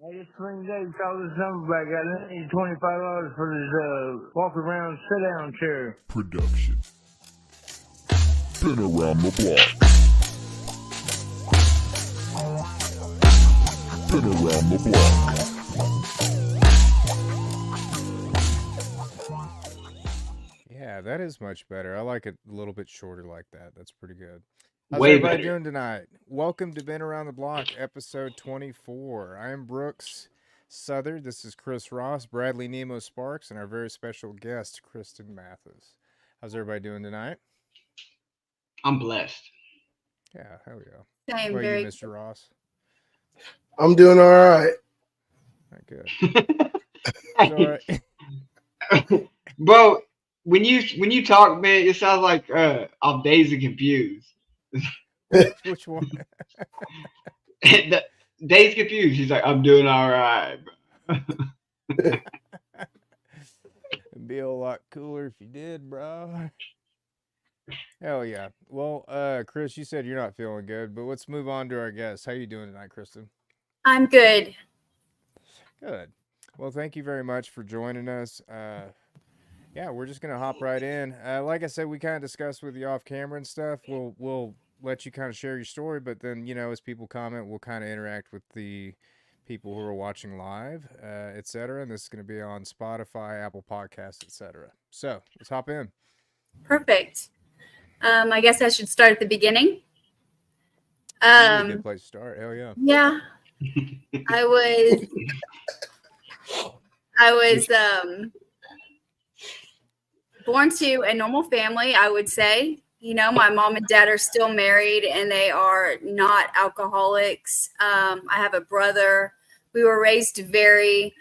Hey, this Swing Dave called this number back. I need $25 for this walk around sit down chair. Production. Been around the block. Been around the block. Yeah, that is much better. I like it a little bit shorter like that. That's pretty good. How's Way everybody better. doing tonight? Welcome to Been Around the Block, episode 24. I am Brooks Southard. This is Chris Ross, Bradley Nemo Sparks, and our very special guest, Kristen Mathes. How's everybody doing tonight? I'm blessed. Yeah, hell yeah. I am How about very you, Mr. Ross? I'm doing all right. Good. So, Bro, when you talk, man, it sounds like I'm dazed and confused. which one? Dazed confused. He's like, I'm doing all right, bro. It'd be a lot cooler if you did, bro. Hell yeah. Well, Chris, you said you're not feeling good, but let's move on to our guest. How you doing tonight, Kristen? I'm good. Good. Well, thank you very much for joining us. Yeah, we're just gonna hop right in. Like I said, we kind of discussed with you off camera and stuff. We'll let you kind of share your story, but then as people comment, we'll kind of interact with the people who are watching live, etc. And this is going to be on Spotify, Apple Podcasts, etc. So let's hop in. Perfect. I guess I should start at the beginning. Really good place to start. Hell yeah. Yeah. I was born to a normal family, I would say. You know, my mom and dad are still married and they are not alcoholics. I have a brother. We were raised very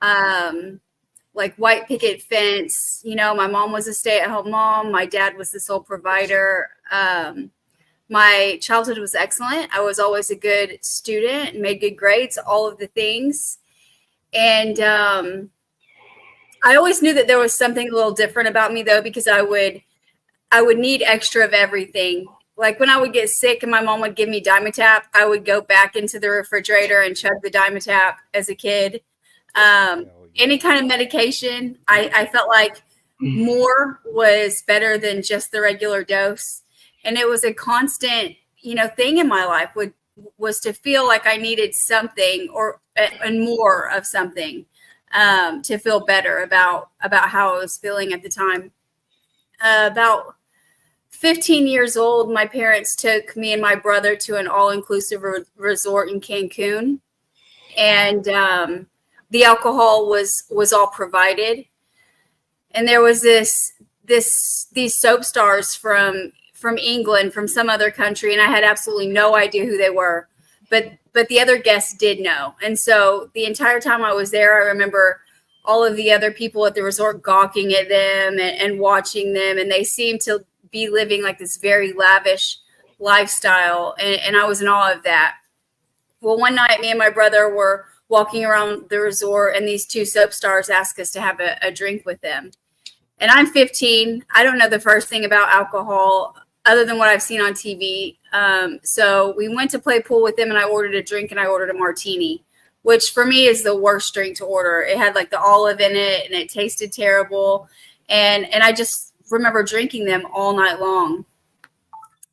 like white picket fence. You know, my mom was a stay-at-home mom. My dad was the sole provider. My childhood was excellent. I was always a good student and made good grades, all of the things. And I always knew that there was something a little different about me, though, because I would need extra of everything. Like when I would get sick and my mom would give me Dimetap, I would go back into the refrigerator and chug the Dimetap as a kid. Any kind of medication, I felt like more was better than just the regular dose. And it was a constant, thing in my life was to feel like I needed something and more of something to feel better about how I was feeling at the time. About 15 years old, my parents took me and my brother to an all-inclusive resort in Cancun. And the alcohol was all provided. And there was these soap stars from England, from some other country, and I had absolutely no idea who they were, but the other guests did know. And so the entire time I was there, I remember all of the other people at the resort gawking at them and watching them, and they seemed to be living like this very lavish lifestyle, and I was in awe of that. Well, one night, me and my brother were walking around the resort, and these two soap stars asked us to have a drink with them. And I'm 15. I don't know the first thing about alcohol other than what I've seen on TV. So we went to play pool with them, and I ordered a drink, and I ordered a martini, which for me is the worst drink to order. It had like the olive in it, and it tasted terrible. And I just remember drinking them all night long.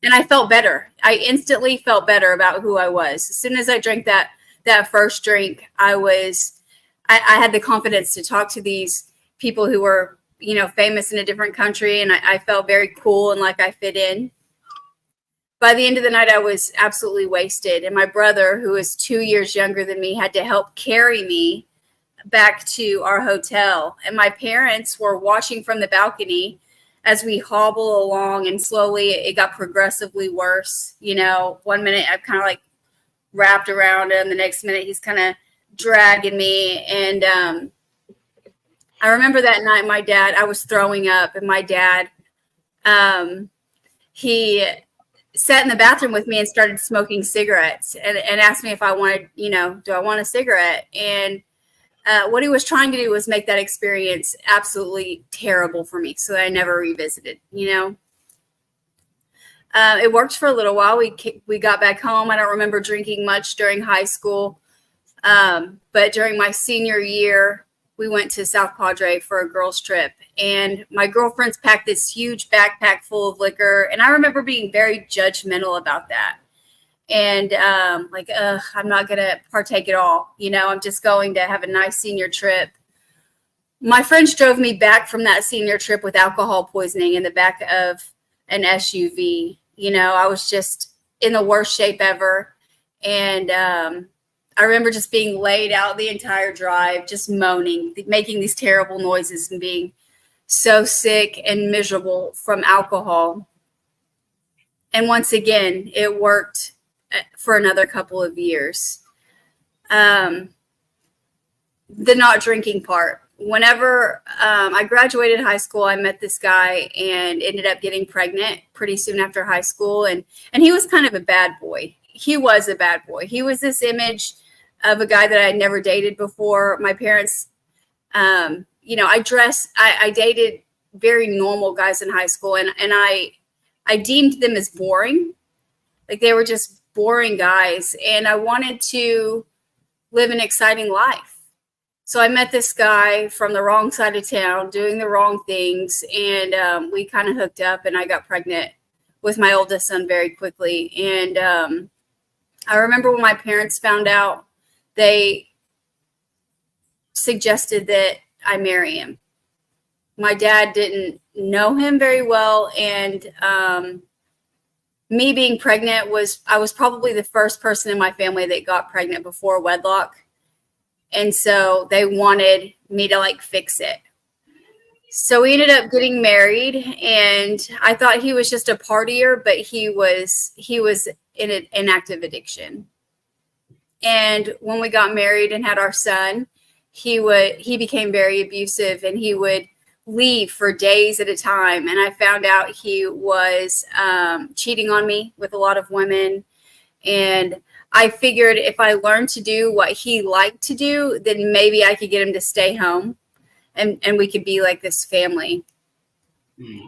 And I felt better. I instantly felt better about who I was. As soon as I drank that first drink, I had the confidence to talk to these people who were, famous in a different country. And I felt very cool and like I fit in. By the end of the night, I was absolutely wasted. And my brother, who is 2 years younger than me, had to help carry me back to our hotel. And my parents were watching from the balcony as we hobble along, and slowly it got progressively worse. 1 minute I've kind of like wrapped around him. The next minute he's kind of dragging me. And I remember that night, I was throwing up, and my dad, he sat in the bathroom with me and started smoking cigarettes and asked me if I wanted, do I want a cigarette? And what he was trying to do was make that experience absolutely terrible for me, so that I never revisited, It worked for a little while. We got back home. I don't remember drinking much during high school. But during my senior year, we went to South Padre for a girls' trip, and my girlfriends packed this huge backpack full of liquor. And I remember being very judgmental about that. And like, I'm not going to partake at all. You know, I'm just going to have a nice senior trip. My friends drove me back from that senior trip with alcohol poisoning in the back of an SUV. You know, I was just in the worst shape ever. And I remember just being laid out the entire drive, just moaning, making these terrible noises and being so sick and miserable from alcohol. And once again, it worked for another couple of years. The not drinking part. Whenever I graduated high school, I met this guy and ended up getting pregnant pretty soon after high school. And he was kind of a bad boy. He was a bad boy. He was this image of a guy that I had never dated before. My parents, you know, I dated very normal guys in high school, and I deemed them as boring. Like, they were just boring guys, and I wanted to live an exciting life. So I met this guy from the wrong side of town doing the wrong things, and we kind of hooked up, and I got pregnant with my oldest son very quickly. And I remember when my parents found out, they suggested that I marry him. My dad didn't know him very well, and me being pregnant I was probably the first person in my family that got pregnant before wedlock. And so they wanted me to like fix it. So we ended up getting married, and I thought he was just a partier, but he was in an active addiction. And when we got married and had our son, he became very abusive, and he would leave for days at a time. And I found out he was cheating on me with a lot of women. And I figured if I learned to do what he liked to do, then maybe I could get him to stay home, and we could be like this family.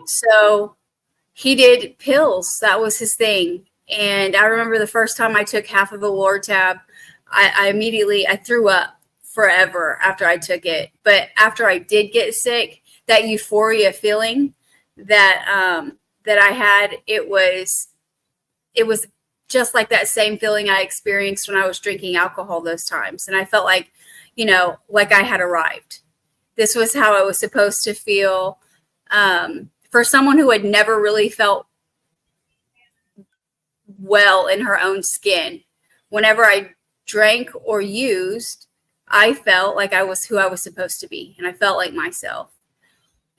So he did pills. That was his thing. And I remember the first time I took half of a Lortab, I threw up forever after I took it. But after I did get sick, that euphoria feeling that I had, it was just like that same feeling I experienced when I was drinking alcohol those times. And I felt like, you know, like I had arrived. This was how I was supposed to feel. For someone who had never really felt well in her own skin, whenever I drank or used, I felt like I was who I was supposed to be, and I felt like myself.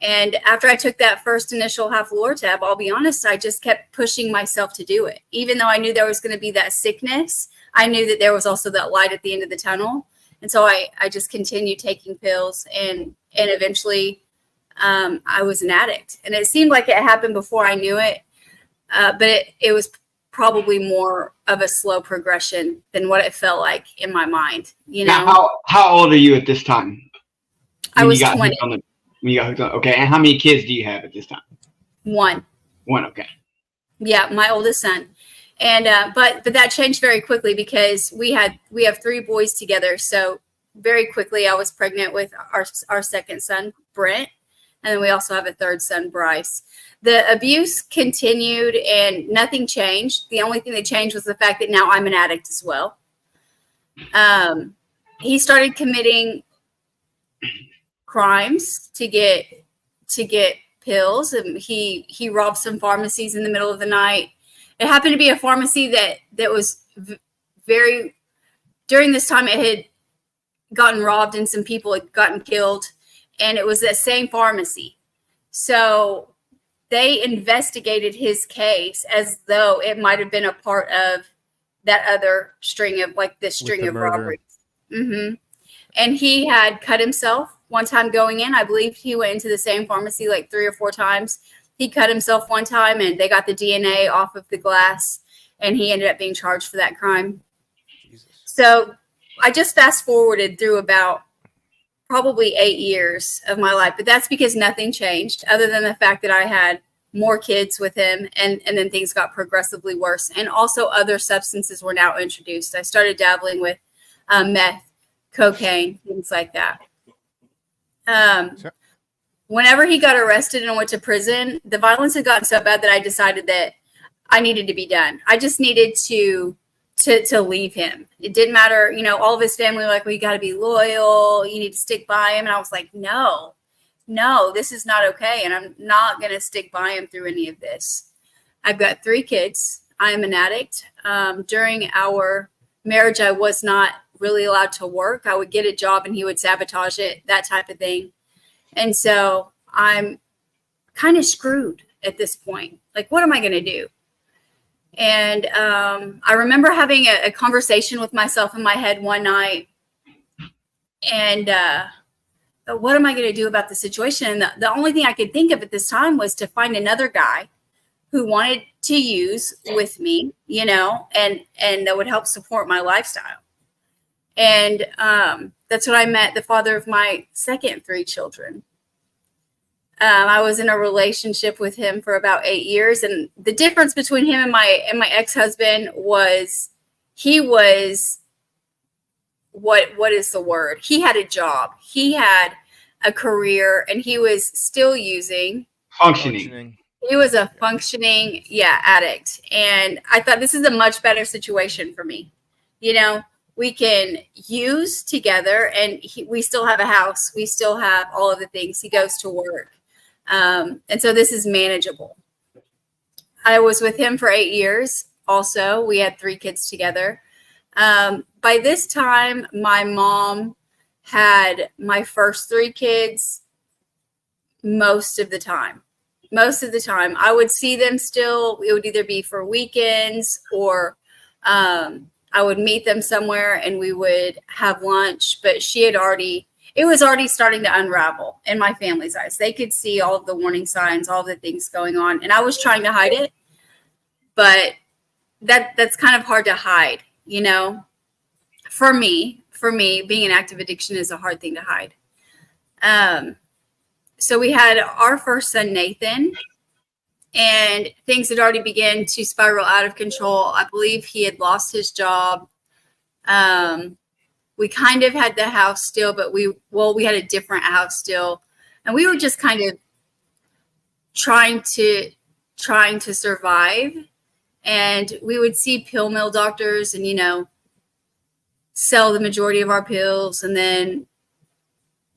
And after I took that first initial half Lortab, I'll be honest, I just kept pushing myself to do it. Even though I knew there was going to be that sickness, I knew that there was also that light at the end of the tunnel. And so I just continued taking pills, and eventually I was an addict. And it seemed like it happened before I knew it, but it was probably more of a slow progression than what it felt like in my mind. You know, Now, how old are you at this time? I was 20. When you got hooked on, okay. And how many kids do you have at this time? One. Okay. Yeah, my oldest son. And but that changed very quickly because we have 3 boys together. So very quickly I was pregnant with our second son, Brent, and then we also have a third son, Bryce. The abuse continued and nothing changed. The only thing that changed was the fact that now I'm an addict as well. He started committing crimes to get pills, and he robbed some pharmacies in the middle of the night. It happened to be a pharmacy that was very, during this time it had gotten robbed and some people had gotten killed, and it was that same pharmacy. So they investigated his case as though it might have been a part of that other string of robberies. Mm-hmm. And he had cut himself one time going in. I believe he went into the same pharmacy like 3 or 4 times. He cut himself one time, and they got the DNA off of the glass, and he ended up being charged for that crime. Jesus. So I just fast forwarded through about probably 8 years of my life, but that's because nothing changed other than the fact that I had more kids with him, and then things got progressively worse. And also other substances were now introduced. I started dabbling with meth cocaine, things like that. So- Whenever he got arrested and went to prison, the violence had gotten so bad that I decided that I needed to be done. I just needed to leave him. It didn't matter, all of his family were like, well, you got to be loyal. You need to stick by him. And I was like, no, this is not okay. And I'm not going to stick by him through any of this. I've got 3 kids. I am an addict. During our marriage, I was not really allowed to work. I would get a job and he would sabotage it, that type of thing. And so I'm kind of screwed at this point. Like, what am I going to do? And I remember having a conversation with myself in my head one night. And what am I going to do about the situation? And the only thing I could think of at this time was to find another guy who wanted to use with me, and that would help support my lifestyle. And that's when I met the father of my second 3 children. I was in a relationship with him for about 8 years. And the difference between him and my ex-husband was he was, what is the word? He had a job. He had a career and he was still using. Functioning. He was a functioning, addict. And I thought this is a much better situation for me. We can use together and we still have a house. We still have all of the things. He goes to work. And so this is manageable. I was with him for 8 years. Also, we had 3 kids together. By this time, my mom had my first 3 kids most of the time. I would see them still. It would either be for weekends or I would meet them somewhere and we would have lunch. But it was already starting to unravel in my family's eyes. They could see all of the warning signs, all of the things going on. And I was trying to hide it. But that's kind of hard to hide, For me, being an active addiction is a hard thing to hide. So we had our first son, Nathan, and things had already begun to spiral out of control. I believe he had lost his job. We kind of had the house still, but we had a different house still. And we were just kind of trying to survive. And we would see pill mill doctors and, sell the majority of our pills and then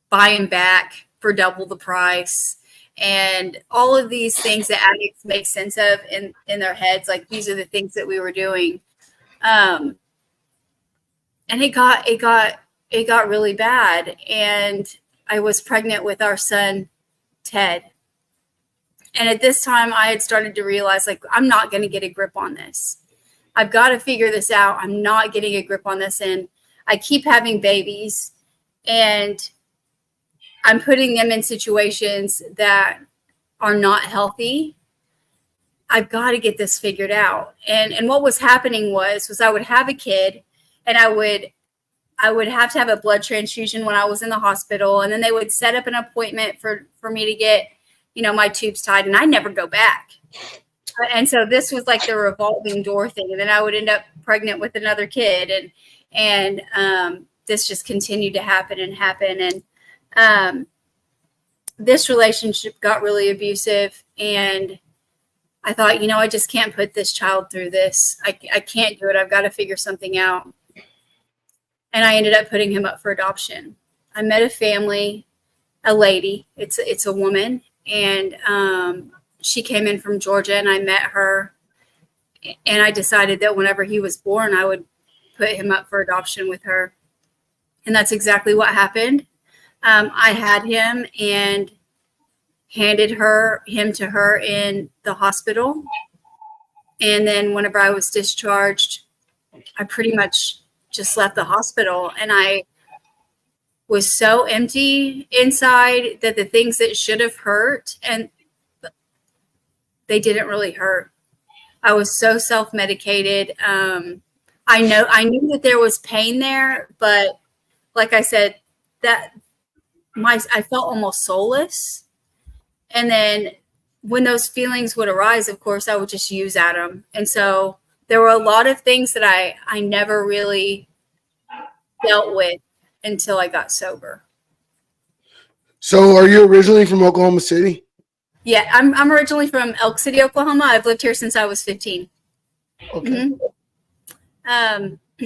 buy them back for double the price. And all of these things that addicts make sense of in their heads, like these are the things that we were doing. And it got really bad. And I was pregnant with our son, Ted. And at this time I had started to realize, like, I'm not going to get a grip on this. I've got to figure this out. I'm not getting a grip on this. And I keep having babies and I'm putting them in situations that are not healthy. I've got to get this figured out. And what was happening was I would have a kid and I would have to have a blood transfusion when I was in the hospital. And then they would set up an appointment for me to get, my tubes tied, and I never go back. And so this was like the revolving door thing. And then I would end up pregnant with another kid. And this just continued to happen. And this relationship got really abusive. And I thought, I just can't put this child through this. I can't do it. I've got to figure something out. And I ended up putting him up for adoption. I met a family, a lady. It's a woman. And she came in from Georgia and I met her. And I decided that whenever he was born, I would put him up for adoption with her. And that's exactly what happened. I had him and handed him to her in the hospital. And then whenever I was discharged, I pretty much just left the hospital. And I was so empty inside that the things that should have hurt, and they didn't really hurt. I was so self-medicated. I knew that there was pain there, but like I said, I felt almost soulless. And then when those feelings would arise, of course, I would just use at them. And so there were a lot of things that I never really dealt with until I got sober. So, are you originally from Oklahoma City? Yeah, I'm originally from Elk City, Oklahoma. I've lived here since I was 15. Okay.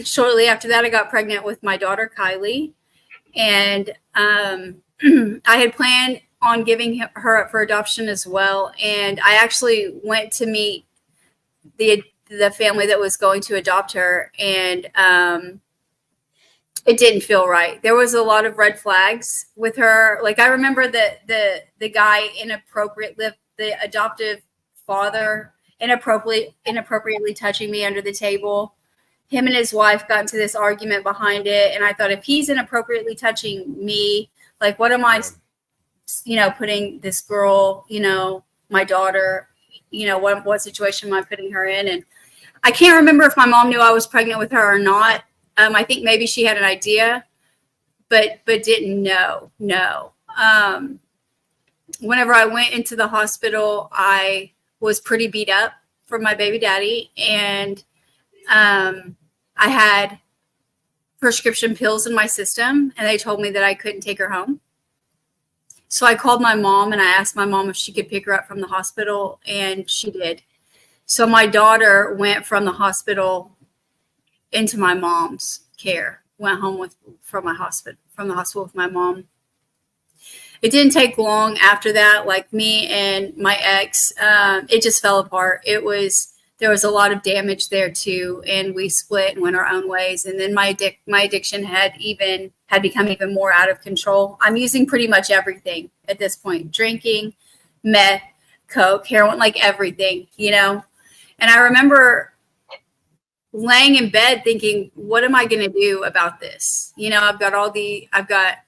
Shortly after that, I got pregnant with my daughter, Kylie. And I had planned on giving her up for adoption as well. And I actually went to meet the family that was going to adopt her. And it didn't feel right. There was a lot of red flags with her. Like, I remember that the guy the adoptive father inappropriately touching me under the table. Him and his wife got into this argument behind it. And I thought, if he's inappropriately touching me, like, what am I, putting this girl, my daughter, what situation am I putting her in? And I can't remember if my mom knew I was pregnant with her or not. I think maybe she had an idea, but didn't know. No. Whenever I went into the hospital, I was pretty beat up from my baby daddy. And I had prescription pills in my system, and they told me that I couldn't take her home. So I called my mom, and I asked my mom if she could pick her up from the hospital, and she did. So my daughter went from the hospital into my mom's care, went home from the hospital with my mom. It didn't take long after that. Like, me and my ex, it just fell apart. There was a lot of damage there too, and we split and went our own ways. And then my addiction had become even more out of control. I'm using pretty much everything at this point: drinking, meth, coke, heroin, like everything, And I remember laying in bed thinking, what am I going to do about this? I've got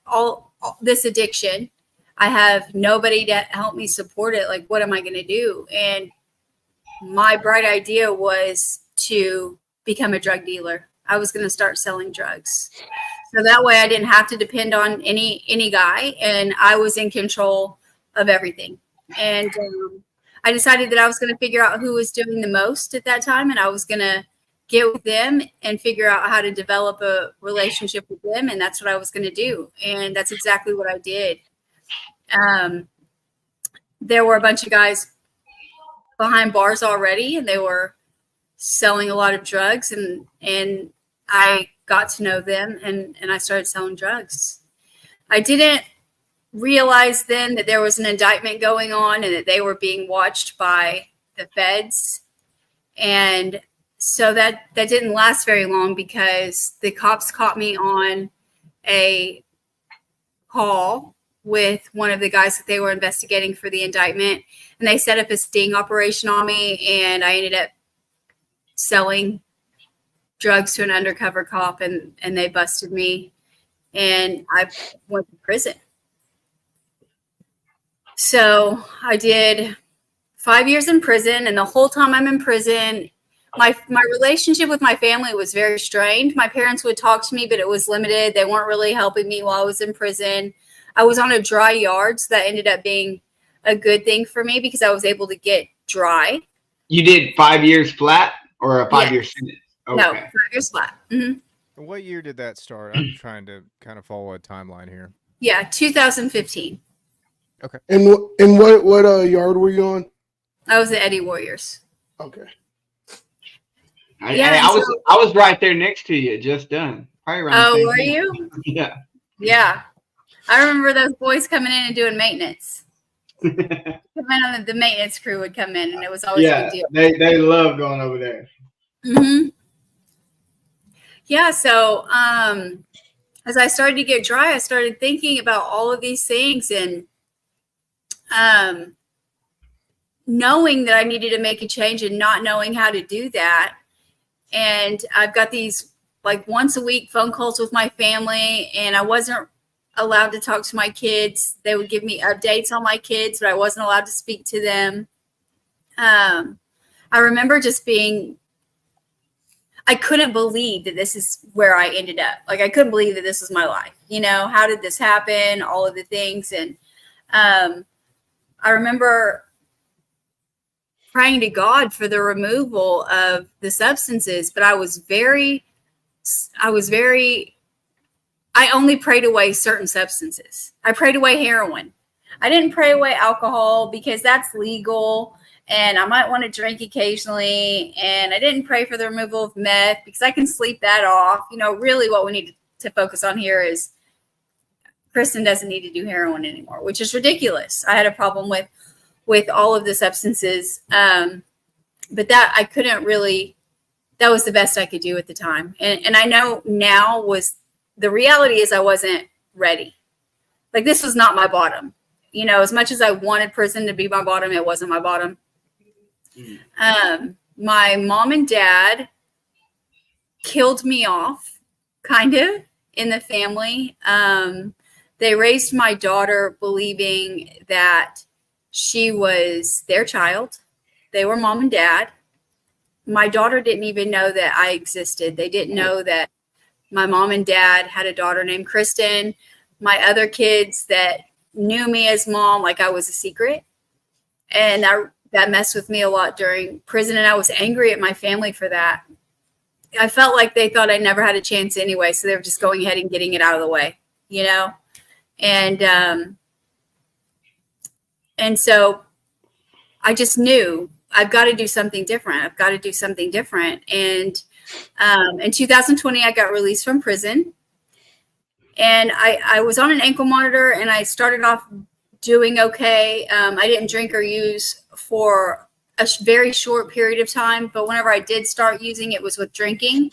all this addiction. I have nobody to help me support it. Like, what am I going to do? And my bright idea was to become a drug dealer. I was going to start selling drugs. So that way I didn't have to depend on any guy, and I was in control of everything. And I decided that I was going to figure out who was doing the most at that time, and I was going to get with them and figure out how to develop a relationship with them. And that's what I was going to do. And that's exactly what I did. There were a bunch of guys behind bars already, and they were selling a lot of drugs, and I got to know them, and I started selling drugs. I didn't realize then that there was an indictment going on and that they were being watched by the feds. And so that didn't last very long, because the cops caught me on a call with one of the guys that they were investigating for the indictment, and they set up a sting operation on me, and I ended up selling drugs to an undercover cop, and they busted me, and I went to prison. So I did 5 years in prison, and the whole time I'm in prison, my relationship with my family was very strained. My parents would talk to me, but it was limited. They weren't really helping me while I was in prison. I was on a dry yard, so that ended up being a good thing for me, because I was able to get dry. You did 5 years flat, or a 5 year sentence? Okay. No, 5 years flat. Mm-hmm. What year did that start? I'm trying to kind of follow a timeline here. Yeah, 2015. Okay. And what yard were you on? I was at Eddie Warriors. Okay. I was right there next to you, just done. Probably around Oh, were you? Yeah. Yeah. I remember those boys coming in and doing maintenance. The maintenance crew would come in, and it was always a big deal. They love going over there. Mm-hmm. Yeah, so as I started to get dry, I started thinking about all of these things, and knowing that I needed to make a change and not knowing how to do that. And I've got these like once a week phone calls with my family, and I wasn't allowed to talk to my kids. They would give me updates on my kids, but I wasn't allowed to speak to them. I remember just I couldn't believe that this is where I ended up. Like, I couldn't believe that this was my life. How did this happen? All of the things. And I remember praying to God for the removal of the substances, but I was very I only prayed away certain substances. I prayed away heroin. I didn't pray away alcohol because that's legal and I might want to drink occasionally. And I didn't pray for the removal of meth because I can sleep that off. You know, really what we need to focus on here is Kristen doesn't need to do heroin anymore, which is ridiculous. I had a problem with all of the substances. But that I couldn't really, that was the best I could do at the time. And I know now was, the reality is I wasn't ready. Like this was not my bottom. You know, as much as I wanted prison to be my bottom, it wasn't my bottom. My mom and dad killed me off, kind of, in the family. They raised my daughter believing that she was their child. They were mom and dad. My daughter didn't even know that I existed. They didn't know that my mom and dad had a daughter named Kristen. My other kids that knew me as mom, like I was a secret. And that messed with me a lot during prison. And I was angry at my family for that. I felt like they thought I never had a chance anyway. So they were just going ahead and getting it out of the way, you know? And so I just knew I've got to do something different. I've got to do something different. And in 2020, I got released from prison. And I was on an ankle monitor and I started off doing okay. I didn't drink or use for a very short period of time. But whenever I did start using, it was with drinking.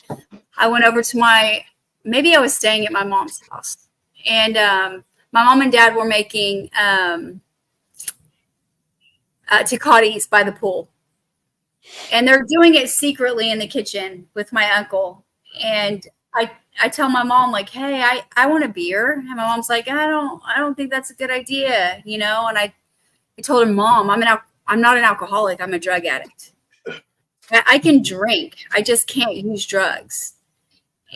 I went over to maybe I was staying at my mom's house. And my mom and dad were making Tecates by the pool. And they're doing it secretly in the kitchen with my uncle. And I tell my mom, like, hey, I want a beer. And my mom's like, I don't think that's a good idea, you know? And I told her, Mom, I'm not an alcoholic. I'm a drug addict. I can drink. I just can't use drugs.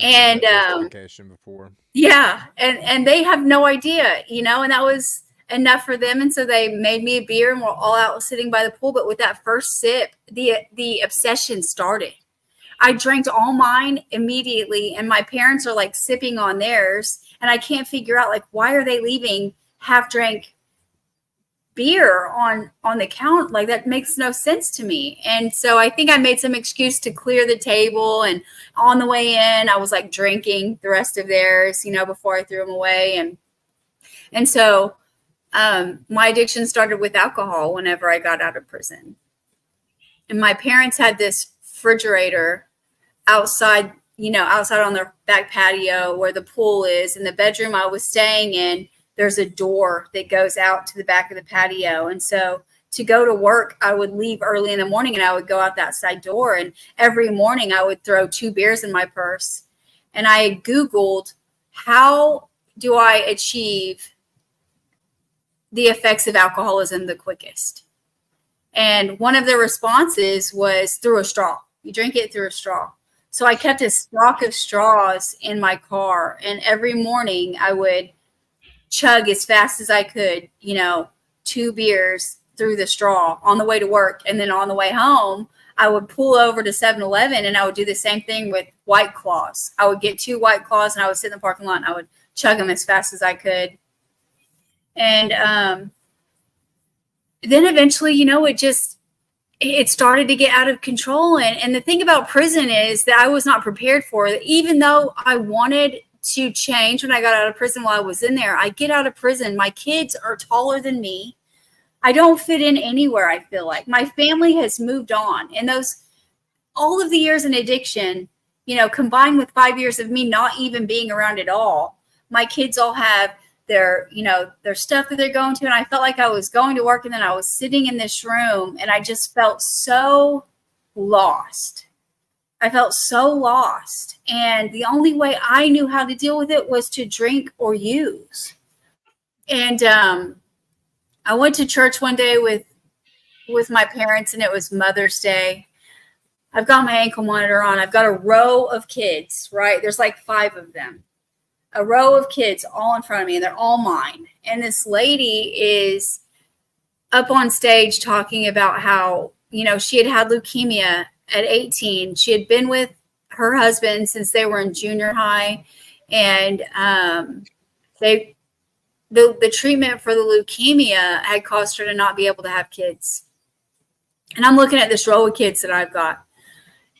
And before. Yeah. And they have no idea, you know, and that was enough for them. And so they made me a beer and we're all out sitting by the pool. But with that first sip, the obsession started. I drank all mine immediately and my parents are like sipping on theirs. And I can't figure out like, why are they leaving half drank beer on the count? Like that makes no sense to me. And so I think I made some excuse to clear the table. And on the way in, I was like drinking the rest of theirs, you know, before I threw them away. And so my addiction started with alcohol whenever I got out of prison. And my parents had this refrigerator outside on their back patio where the pool is. In the bedroom I was staying in, there's a door that goes out to the back of the patio. And so to go to work, I would leave early in the morning and I would go out that side door. And every morning I would throw 2 beers in my purse. And I had Googled, how do I achieve the effects of alcoholism the quickest? And one of the responses was through a straw. You drink it through a straw. So I kept a stock of straws in my car. And every morning I would chug as fast as I could, 2 beers through the straw on the way to work. And then on the way home, I would pull over to 7-Eleven and I would do the same thing with White Claws. I would get 2 White Claws and I would sit in the parking lot and I would chug them as fast as I could. And then eventually, it started to get out of control. And the thing about prison is that I was not prepared for it. Even though I wanted to change when I got out of prison while I was in there, I get out of prison. My kids are taller than me. I don't fit in anywhere, I feel like. My family has moved on. And all of the years in addiction, combined with 5 years of me not even being around at all, my kids all have their stuff that they're going to. And I felt like I was going to work and then I was sitting in this room and I just felt so lost. I felt so lost. And the only way I knew how to deal with it was to drink or use. And I went to church one day with my parents and it was Mother's Day. I've got my ankle monitor on. I've got a row of kids, right? There's like 5 of them. A row of kids all in front of me and they're all mine. And this lady is up on stage talking about how, she had leukemia at 18. She had been with her husband since they were in junior high. And the treatment for the leukemia had caused her to not be able to have kids. And I'm looking at this row of kids that I've got,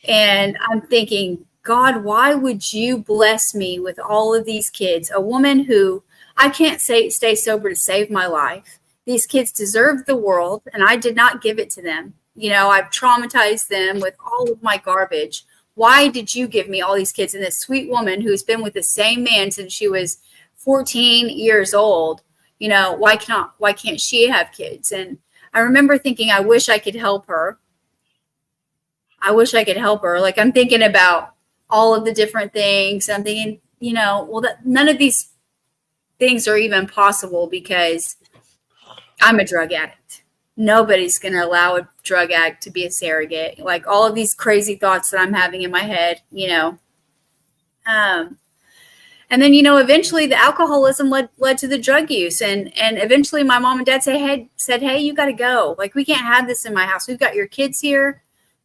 and I'm thinking, God, why would you bless me with all of these kids? A woman who I can't stay sober to save my life. These kids deserve the world, and I did not give it to them. I've traumatized them with all of my garbage. Why did you give me all these kids? And this sweet woman who's been with the same man since she was 14 years old, why can't she have kids? And I remember thinking, I wish I could help her. Like, I'm thinking about all of the different things. I'm thinking, none of these things are even possible because I'm a drug addict. Nobody's going to allow a drug addict to be a surrogate. Like, all of these crazy thoughts that I'm having in my head, and then, eventually the alcoholism led to the drug use. And eventually my mom and dad said, hey, you got to go. Like, we can't have this in my house. We've got your kids here.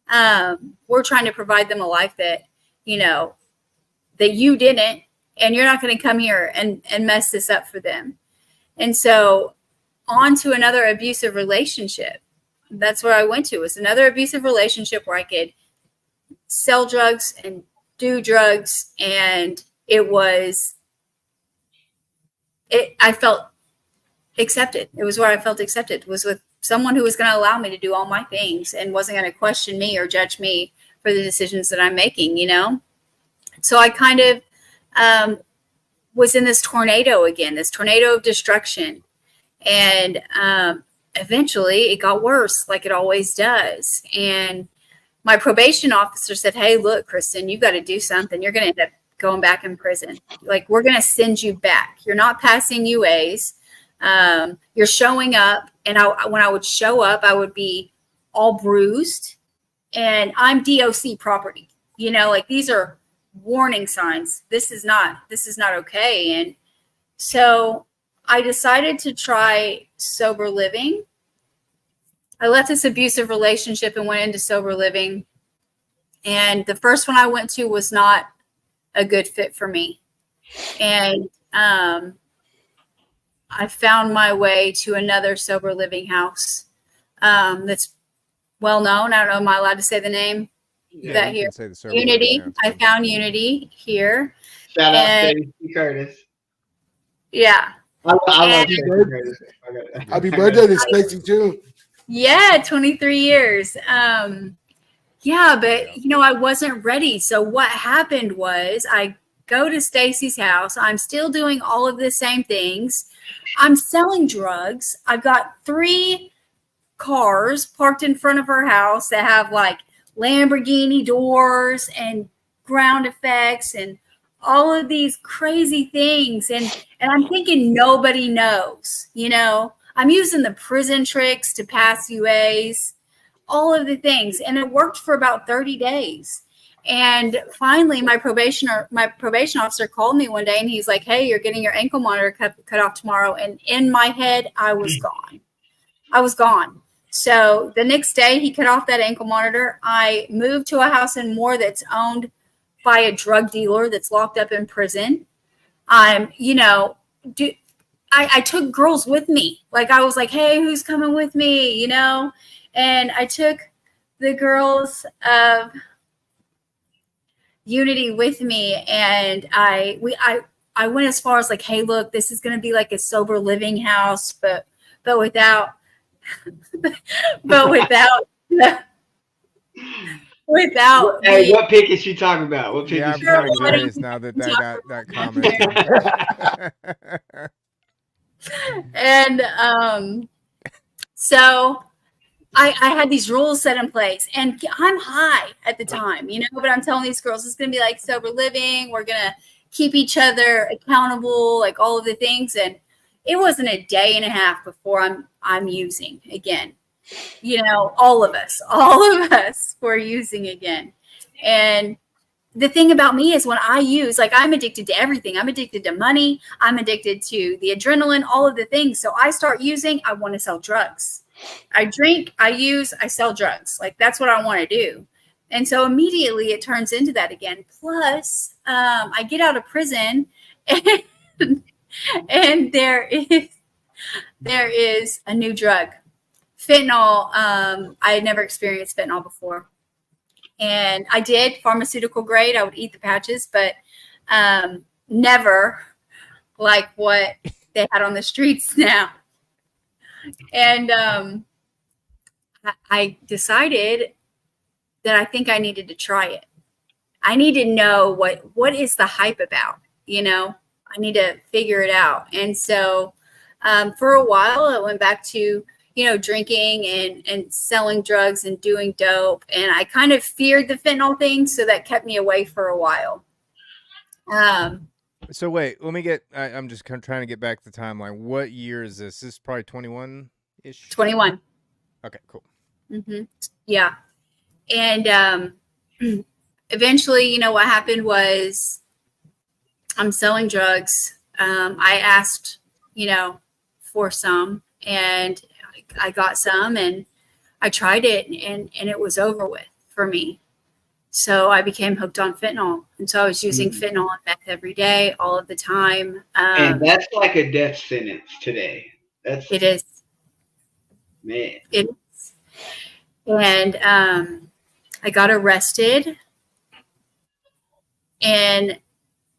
We're trying to provide them a life that, that you didn't, and you're not going to come here and mess this up for them. And so on to another abusive relationship. That's where I went to, was another abusive relationship where I could sell drugs and do drugs. And I felt accepted. It was where I felt accepted. It was with someone who was going to allow me to do all my things and wasn't going to question me or judge me for the decisions that I'm making, So I kind of was in this tornado again, this tornado of destruction. And eventually it got worse, like it always does. And my probation officer said, hey, look, Kristen, you got to do something. You're going to end up going back in prison. Like, we're going to send you back. You're not passing UAs. You're showing up. And when I would show up, I would be all bruised, and I'm DOC property, like, these are warning signs. This is not okay. And so I decided to try sober living. I left this abusive relationship and went into sober living. And the first one I went to was not a good fit for me. And I found my way to another sober living house that's well known. I don't know, am I allowed to say the name? Yeah, That you here, can say the sober Unity. living I house. found Unity here. Shout out And- Stacey Curtis. Yeah. I love And- Stacey Curtis. Happy birthday to Stacey too. Yeah, 23 years. Yeah, but I wasn't ready. So what happened was I go to Stacy's house. I'm still doing all of the same things. I'm selling drugs. I've got 3 cars parked in front of her house that have like Lamborghini doors and ground effects and all of these crazy things. And I'm thinking nobody knows, I'm using the prison tricks to pass UAs, all of the things. And it worked for about 30 days. And finally, my probation officer called me one day, and he's like, hey, you're getting your ankle monitor cut off tomorrow. And in my head, I was gone. So the next day, he cut off that ankle monitor. I moved to a house in Moore that's owned by a drug dealer that's locked up in prison. I took girls with me. Like, I was like, hey, who's coming with me? And I took the girls of Unity with me. And I went as far as like, hey, look, this is going to be like a sober living house, but without, without. Hey, what pick is she talking about? What pick Yeah, is I'm she kind of talking about? curious now that comment. And so I had these rules set in place, and I'm high at the time, but I'm telling these girls it's going to be like sober living. We're going to keep each other accountable, like all of the things. And it wasn't a day and a half before I'm using again. All of us were using again. And the thing about me is when I use, like, I'm addicted to everything. I'm addicted to money. I'm addicted to the adrenaline, all of the things. So I start using, I want to sell drugs. I drink, I use, I sell drugs. Like, that's what I want to do. And so immediately it turns into that again. Plus, I get out of prison and there is a new drug, fentanyl. I had never experienced fentanyl before. And I did pharmaceutical grade. I would eat the patches, but never like what they had on the streets now. And I decided that I think I needed to try it. I need to know what is the hype about, you know? I need to figure it out. And so for a while, I went back to, you know, drinking and selling drugs and doing dope. And I kind of feared the fentanyl thing, so that kept me away for a while. So wait, let me get. I'm just kind of trying to get back the timeline. What year is this? This is probably 21-ish. 21. Okay, cool. Mm-hmm. Yeah. And eventually, you know, what happened was I'm selling drugs. I asked, you know, for some, and I got some, and I tried it, and it was over with for me. So I became hooked on fentanyl. And so I was using fentanyl and meth every day, all of the time. And that's like a death sentence today. It is. Man. It is. And I got arrested. And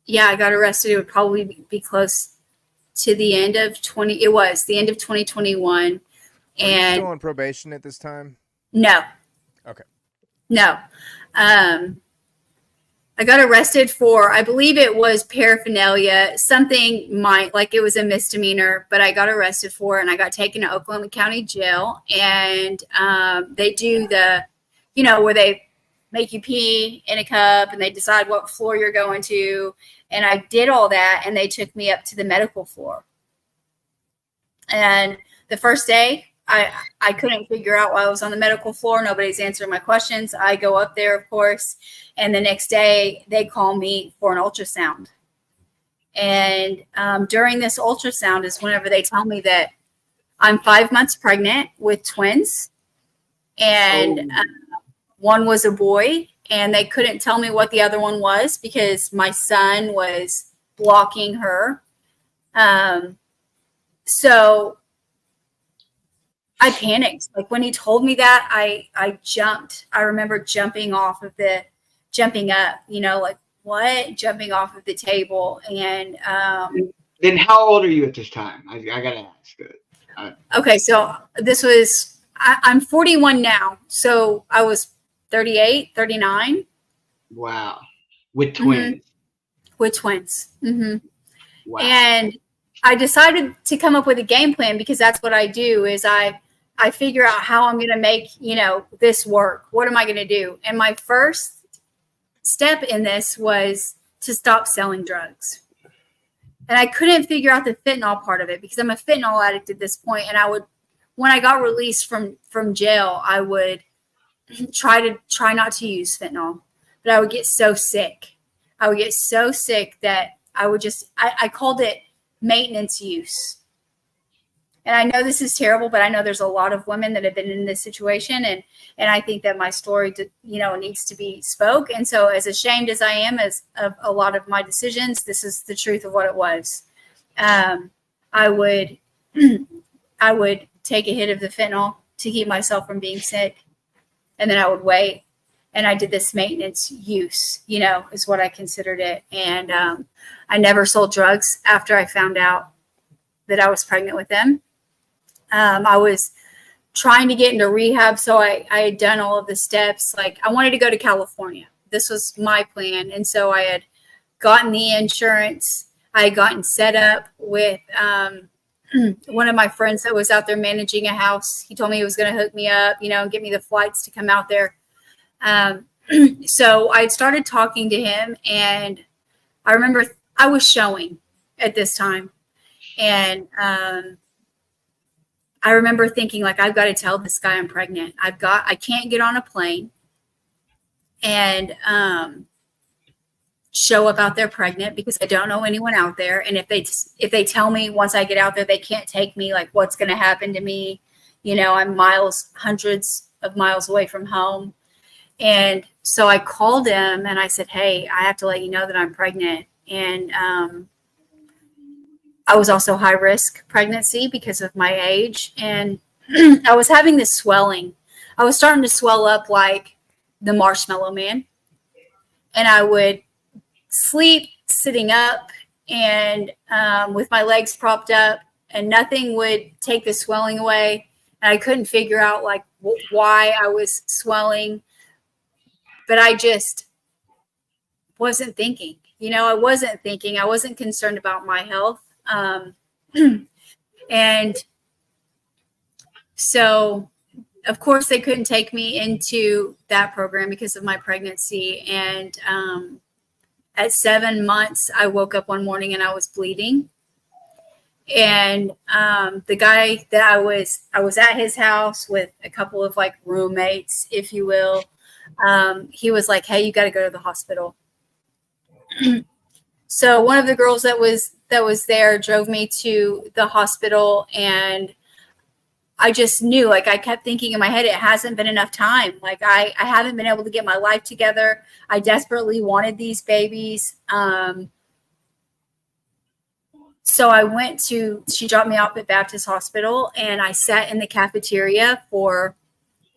yeah, I got arrested. It would probably be close to the end of the end of 2021. Are And you still on probation at this time? no. Okay. No. I got arrested for, I believe it was paraphernalia, something like it was a misdemeanor, but I got arrested for it, and I got taken to Oklahoma County Jail. And they do the, you know, where they make you pee in a cup and they decide what floor you're going to. And I did all that, and they took me up to the medical floor. And the first day, I couldn't figure out why I was on the medical floor. Nobody's answering my questions. I go up there, of course, and the next day they call me for an ultrasound. And during this ultrasound is whenever they tell me that I'm 5 months pregnant with twins, and one was a boy, and they couldn't tell me what the other one was because my son was blocking her. So I panicked. Like when he told me that, I jumped. I remember jumping up, you know, like what? Jumping off of the table. And then how old are you at this time? I gotta ask it. Okay, so this was I'm 41 now. So I was 38, 39. Wow. With twins. Mm-hmm. With twins. Mm-hmm. Wow. And I decided to come up with a game plan, because that's what I do is I figure out how I'm going to make, you know, this work. What am I going to do? And my first step in this was to stop selling drugs. And I couldn't figure out the fentanyl part of it because I'm a fentanyl addict at this point. And when I got released from jail, I would try not to use fentanyl, but I would get so sick. I would get so sick that I would I called it maintenance use. And I know this is terrible, but I know there's a lot of women that have been in this situation. And I think that my story, needs to be spoke. And so as ashamed as I am of a lot of my decisions, this is the truth of what it was. I would take a hit of the fentanyl to keep myself from being sick. And then I would wait. And I did this maintenance use, is what I considered it. And I never sold drugs after I found out that I was pregnant with them. I was trying to get into rehab. So I had done all of the steps. Like I wanted to go to California. This was my plan. And so I had gotten the insurance. I had gotten set up with one of my friends that was out there managing a house. He told me he was going to hook me up, and get me the flights to come out there. So I started talking to him, and I remember I was showing at this time. And I remember thinking, like, I've got to tell this guy I'm pregnant. I can't get on a plane and show up out there pregnant because I don't know anyone out there. And if they tell me once I get out there, they can't take me, like, what's going to happen to me? I'm hundreds of miles away from home. And So I called him and I said, hey, I have to let you know that I'm pregnant. And I was also high risk pregnancy because of my age. And I was having this swelling. I was starting to swell up like the Marshmallow Man. And I would sleep sitting up and with my legs propped up, and nothing would take the swelling away. And I couldn't figure out like why I was swelling, but I just wasn't thinking. I wasn't thinking. I wasn't concerned about my health. And so, of course, they couldn't take me into that program because of my pregnancy. And at 7 months, I woke up one morning and I was bleeding. And the guy that I was at his house with a couple of like roommates, if you will. He was like, hey, you got to go to the hospital. So one of the girls that was there drove me to the hospital, and I just knew, like, I kept thinking in my head, it hasn't been enough time. Like I haven't been able to get my life together. I desperately wanted these babies. So she dropped me off at Baptist Hospital, and I sat in the cafeteria for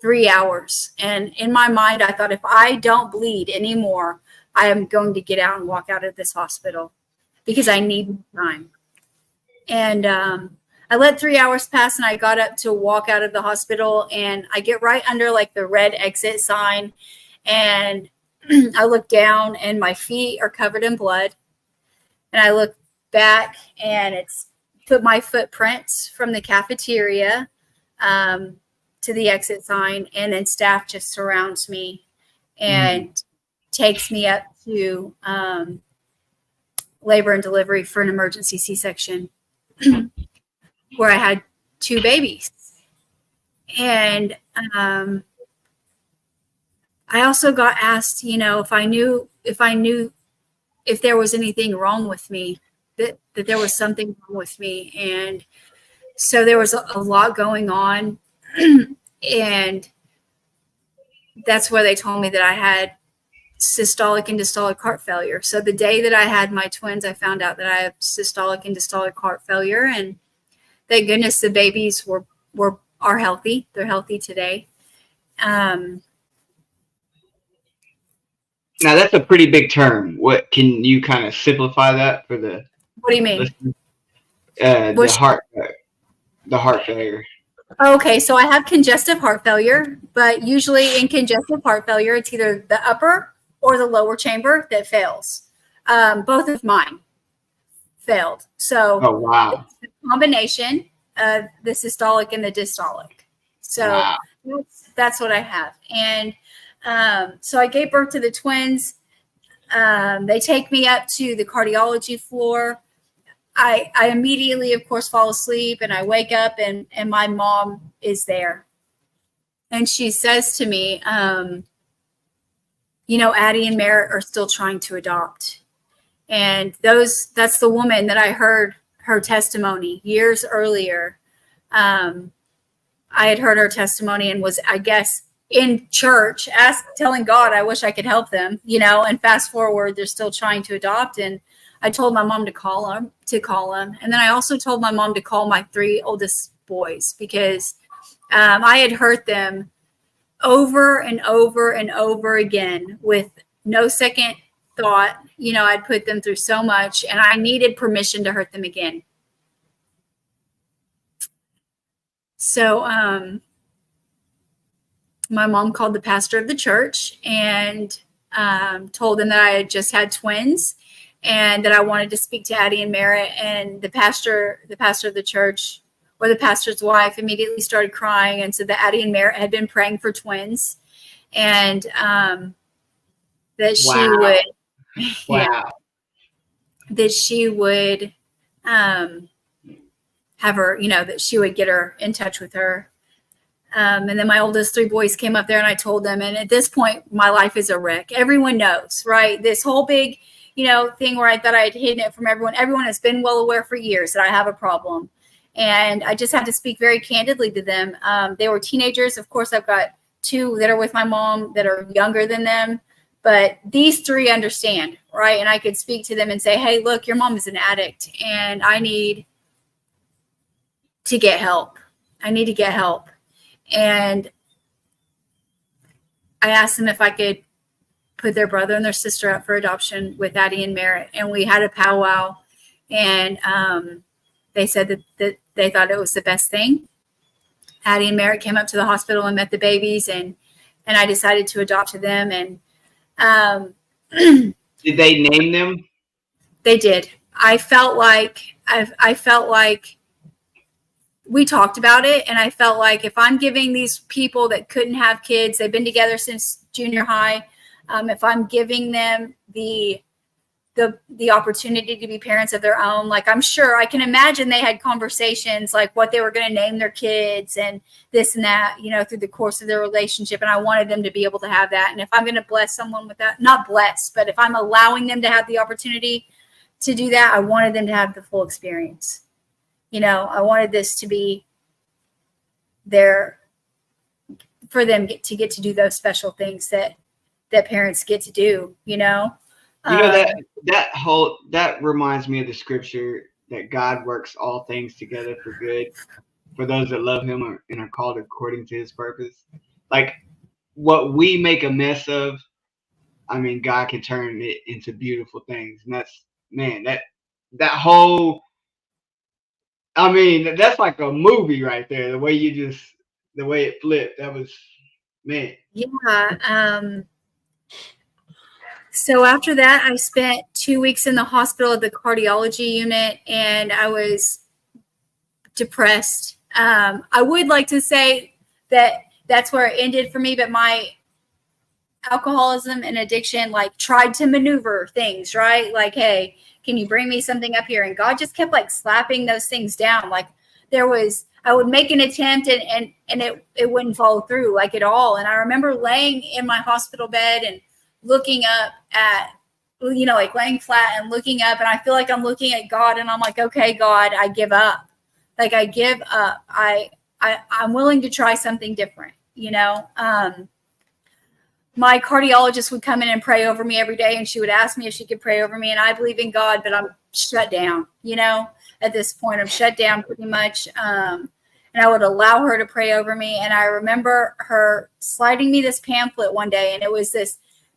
3 hours. And in my mind, I thought, if I don't bleed anymore, I am going to get out and walk out of this hospital because I need time. And I let 3 hours pass, and I got up to walk out of the hospital, and I get right under like the red exit sign. And I look down, and my feet are covered in blood. And I look back, and it's put my footprints from the cafeteria to the exit sign, and then staff just surrounds me and takes me up to labor and delivery for an emergency C-section where I had 2 babies. And I also got asked, if I knew if there was anything wrong with me, that there was something wrong with me. And so there was a lot going on. And that's where they told me that I had systolic and diastolic heart failure. So the day that I had my twins, I found out that I have systolic and diastolic heart failure. And thank goodness the babies are healthy. They're healthy today. Now that's a pretty big term. What can you kind of simplify that for the? What do you mean? The heart failure. Okay, so I have congestive heart failure, but usually in congestive heart failure, it's either the upper or the lower chamber that fails. Both of mine failed. So oh wow, it's a combination of the systolic and the diastolic. So wow. that's what I have. And so I gave birth to the twins. They take me up to the cardiology floor. I immediately, of course, fall asleep, and I wake up, and my mom is there. And she says to me, Addie and Merritt are still trying to adopt. And that's the woman that I heard her testimony years earlier. I had heard her testimony and was, I guess, in church, telling God, I wish I could help them, and fast forward, they're still trying to adopt. And I told my mom to call them. And then I also told my mom to call my 3 oldest boys because I had hurt them over and over and over again with no second thought. I'd put them through so much, and I needed permission to hurt them again. So my mom called the pastor of the church and told him that I had just had twins and that I wanted to speak to Addie and Merritt. And the pastor of the church, or the pastor's wife, immediately started crying and said that Addie and Merritt had been praying for twins, and that she would have her, that she would get her in touch with her. And then my oldest 3 boys came up there, and I told them. And at this point, my life is a wreck. Everyone knows, right? This whole big, thing where I thought I had hidden it from everyone. Everyone has been well aware for years that I have a problem. And I just had to speak very candidly to them. They were teenagers. Of course, I've got two that are with my mom that are younger than them, but these three understand, right? And I could speak to them and say, hey, look, your mom is an addict and I need to get help. I need to get help. And I asked them if I could put their brother and their sister up for adoption with Addie and Merritt. And we had a powwow, and they said that they thought it was the best thing. Addie and Merritt came up to the hospital and met the babies, and I decided to adopt them. And did they name them? They did. I felt like we talked about it, and I felt like if I'm giving these people that couldn't have kids, they've been together since junior high, if I'm giving them the opportunity to be parents of their own, like I'm sure I can imagine they had conversations like what they were going to name their kids and this and that, through the course of their relationship. And I wanted them to be able to have that. And if I'm going to bless someone with that, not bless, but if I'm allowing them to have the opportunity to do that, I wanted them to have the full experience. I wanted this to be there for them to get to do those special things that parents get to do, that reminds me of the scripture that God works all things together for good for those that love him and are called according to his purpose. Like what we make a mess of, I mean, God can turn it into beautiful things. And that's, man, that whole, I mean, that's like a movie right there. The way it flipped, that was, man. Yeah. So after that, I spent 2 weeks in the hospital at the cardiology unit, and I was depressed. I would like to say that that's where it ended for me, but my alcoholism and addiction like tried to maneuver things, right? Like, hey, can you bring me something up here? And God just kept like slapping those things down. Like I would make an attempt and it wouldn't follow through like at all. And I remember laying in my hospital bed and looking up at, like laying flat and looking up, and I feel like I'm looking at God and I'm like, okay, God, I give up. Like I give up. I'm willing to try something different, my cardiologist would come in and pray over me every day, and she would ask me if she could pray over me. And I believe in God, but I'm shut down, at this point I'm shut down pretty much. And I would allow her to pray over me. And I remember her sliding me this pamphlet one day, and it was